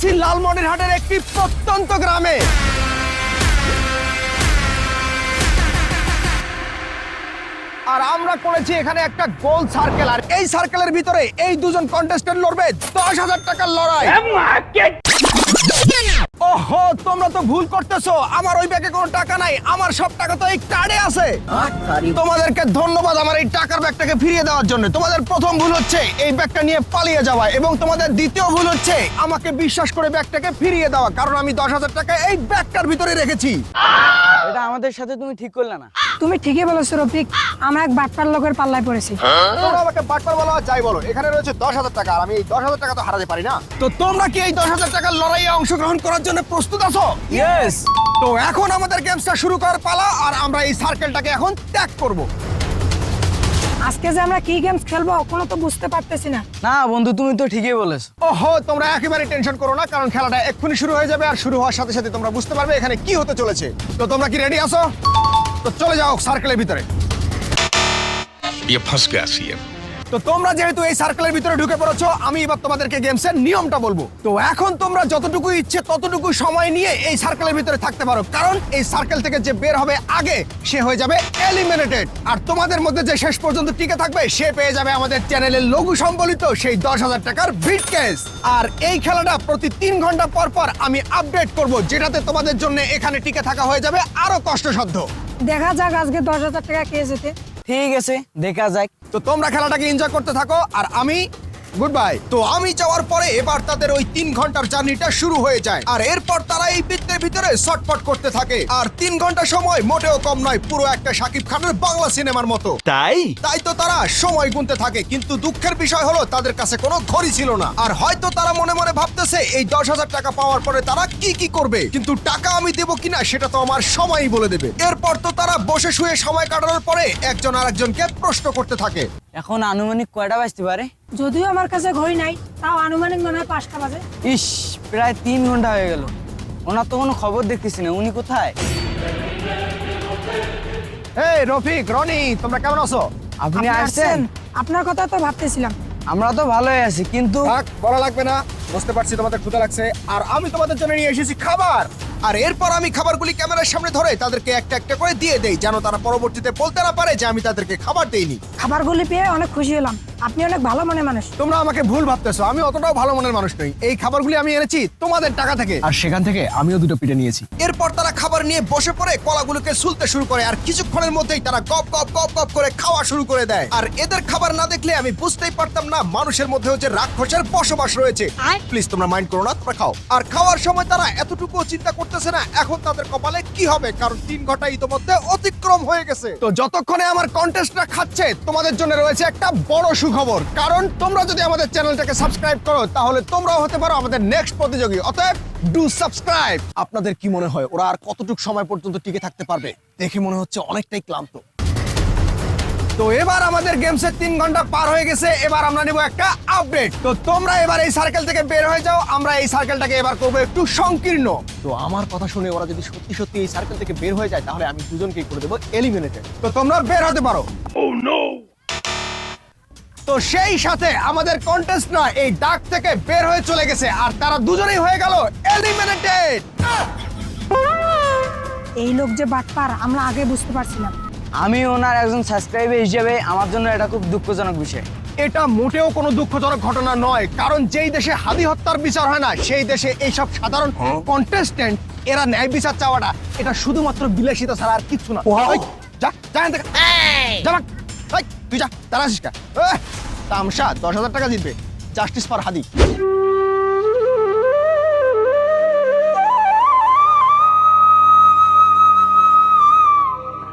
আছি লালমনিরহাটের একটি প্রত্যন্ত গ্রামে। আর আমরা করেছি এখানে একটা গোল সার্কেল, আর এই সার্কেলের ভিতরে এই দুজন কন্টেস্টেন্ট লড়বে 10,000 টাকার লড়াই। ওহো, তোমরা তো ভুল করতেছো, আমার ওই ব্যাগে কোনো টাকা নাই, আমার সব টাকা তো এই কার্ডে আছে। তোমাদেরকে ধন্যবাদ আমার এই টাকার ব্যাগটাকে ফিরিয়ে দেওয়ার জন্য। তোমাদের প্রথম ভুল হচ্ছে এই ব্যাগটা নিয়ে পালিয়ে যাওয়া, এবং তোমাদের দ্বিতীয় ভুল হচ্ছে আমাকে বিশ্বাস করে ব্যাগটাকে ফিরিয়ে দেওয়া, কারণ আমি 10,000 টাকা এই ব্যাগটার ভিতরে রেখেছি। এটা আমাদের সাথে তুমি ঠিক করলে না। তুমি ঠিকই বলেছো রফিক, আমরা এক বাটপার লোকের পাল্লায় পড়েছি। তোমরা আমাকে বাটপার বলো আর যাই বলো, এখানে রয়েছে 10,000 টাকা, আর আমি এই 10,000 টাকা তো হারাতে পারি না। তো তোমরা কি এই 10,000 টাকার লড়াইয়ে অংশগ্রহণ করার জন্য প্রস্তুত আছো? ইয়েস। তো এখন আমাদের গেমসটা শুরু করার পালা, আর আমরা এই সার্কেলটাকে এখন ত্যাগ করব। আজকে যে আমরা কি গেমস খেলবো কোনো তো বুঝতে পারতেছি না। না বন্ধু, তুমি তো ঠিকই বলেছো। ওহো, তোমরা একেবারে টেনশন করো না, কারণ খেলাটা এক্ষুনি শুরু হয়ে যাবে, আর শুরু হওয়ার সাথে সাথে তোমরা বুঝতে পারবে এখানে কি হতে চলেছে। তো তোমরা কি রেডি আছো? তো চলে যাও সার্কেলের ভিতরে। ये फंस गया सीएम। তো তোমরা যেহেতু এই সার্কেলের ভিতরে ঢুকে পড়েছো, আমি এবার তোমাদেরকে গেমসের নিয়মটা বলবো। তো এখন তোমরা যতটুকু ইচ্ছে ততটুকু সময় নিয়ে এই সার্কেলের ভিতরে থাকতে পারো, কারণ এই সার্কেল থেকে যে বের হবে আগে সে হয়ে যাবে এলিমিনেটেড, আর তোমাদের মধ্যে যে শেষ পর্যন্ত টিকে থাকবে সে পেয়ে যাবে আমাদের চ্যানেলের লোগো সম্বলিত সেই 10,000 টাকার ব্রিফকেস। আর এই খেলাটা প্রতি 3 ঘন্টা পর পর আমি আপডেট করব, যেটাতে তোমাদের জন্য এখানে টিকে থাকা হয়ে যাবে আরো কষ্টসাধ্য। দেখা যাক আজকে 10,000 টাকা কে যেতে। ঠিক আছে, দেখা যাক। তো তোমরা খেলাটাকে এনজয় করতে থাকো, আর আমি গুড বাই। তো আমি যাওয়ার পরে এবার তাদের ওই 3 ঘন্টার জার্নিটা শুরু হয়ে যায়, আর এরপর তারা এই বৃত্তের ভিতরে শটপট করতে থাকে। আর 3 ঘন্টা সময় মোটেও কম নয়, পুরো একটা শাকিব খানের বাংলা সিনেমার মতো। তাই তো তারা সময় গুনতে থাকে, কিন্তু দুঃখের বিষয় হলো তাদের কাছে কোনো ঘড়ি ছিল না। আর হয়তো তারা মনে মনে ভাবতেছে এই 10,000 টাকা পাওয়ার পরে তারা কি করবে, কিন্তু টাকা আমি দেবো কিনা সেটা তো আমার সময়ই বলে দেবে। এরপর তো তারা বসে শুয়ে সময় কাটানোর পরে একজন আরেকজনকে প্রশ্ন করতে থাকে। এখন আনুমানিক কয়টা বাজতে পারে? যদিও আমার কাছে ঘড়ি নাই, তাও আনুমানিক মনে হয় 5টা বাজে। ইস, প্রায় 3 ঘন্টা হয়ে গেল, ওনার তো কোনো খবর দেখতেছি না। উনি কোথায়? এই রফিক, রনি, তোমরা কেমন আছো? আপনি আসছেন? আপনার কথা তো ভাবতেছিলাম। আমরা তো ভালোই আছি, কিন্তু থাক, বলা লাগবে না, বুঝতে পারছি তোমাদের ক্ষুধা লাগছে, আর আমি তোমাদের জন্য নিয়ে এসেছি খাবার। আর এরপর আমি খাবারগুলি ক্যামেরার সামনে ধরে তাদেরকে একটা একটা করে দিয়ে দেই, যেন তারা পরবর্তীতে বলতে না পারে যে আমি তাদেরকে খাবার দেইনি। খাবারগুলি পেয়ে অনেক খুশি হলাম, আপনি অনেক ভালো মনের মানুষ। তোমরা আমাকে ভুল ভাবতেছো, আমি অতটাও ভালো মনের মানুষ নই। এই খাবারগুলি আমি এনেছি তোমাদের টাকা থেকে, আর সেখান থেকে আমিও দুটো পিঠে নিয়েছি। এরপর তারা খাবার নিয়ে বসে পড়ে কলাগুলোকে ছুলতে শুরু করে, আর কিছুক্ষণের মধ্যেই তারা গপ গপ গপ গপ করে খাওয়া শুরু করে দেয়। আর এদের খাবার না দেখলে আমি বুঝতেই পারতাম না মানুষের মধ্যেও যে রাক্ষসের বসবাস রয়েছে। প্লিজ তোমরা মাইন্ড করো না, তোমরা খাও। আর খাওয়ার সময় তারা এতটুকু চিন্তা করতেছে না এখন তাদের কপালে কি হবে, কারণ 3 ঘন্টা ইতোমধ্যে অতিক্রম হয়ে গেছে। তো যতক্ষণে আমার কন্টেস্টরা খাচ্ছে, তোমাদের জন্য রয়েছে একটা বড় সুখবর, কারণ তোমরা যদি আমাদের চ্যানেলটাকে সাবস্ক্রাইব করো তাহলে তোমরাও হতে পারো আমাদের নেক্সট প্রতিযোগী। অতএব ডু সাবস্ক্রাইব। আপনাদের কি মনে হয় ওরা আর কতটুকু সময় পর্যন্ত টিকে থাকতে পারবে? দেখে মনে হচ্ছে অনেকটাই ক্লান্ত। তো এবার আমাদের গেমসের 3 ঘন্টা পার হয়ে গেছে, এবার আমরা নেব একটা আপডেট। তো তোমরা এবার এই সার্কেল থেকে বের হয়ে যাও, আমরা এই সার্কেলটাকে এবার করবো একটু সংকীর্ণ। তো আমার কথা শুনে ওরা যদি সত্যি সত্যি এই সার্কেল থেকে বের হয়ে যায় তাহলে আমি দুজনকেই করে দেবো এলিমিনেটেড। তো তোমরা বের হতে পারো। তো সেই সাথে আমাদের কন্টেস্টরা এই ডাক থেকে বের হয়ে চলে গেছে, আর তারা দুজনেই হয়ে গেল এলিমিনেটেড। এই লোক যে বাটপার আমরা আগে বুঝতে পারছিলাম। আমি ওনার একজন সাবস্ক্রাইবার হিসেবে আমার জন্য এটা খুব দুঃখজনক বিষয়। এটা মোটেও কোনো দুঃখজনক ঘটনা নয়, কারণ যেই দেশে হাদি হত্যার বিচার হয় না সেই দেশে এইসব সাধারণ কন্টেস্টেন্ট এরা ন্যায় বিচার চাওয়াটা এটা শুধুমাত্র বিলাসিতা ছাড়া আর কিচ্ছু না। ওই, যা যা এখান থেকে। যা ভাগ। এই, তুই যা, তারা আসিস কা? তামসা 10,000 টাকা জিতবে, জাস্টিস ফর হাদি।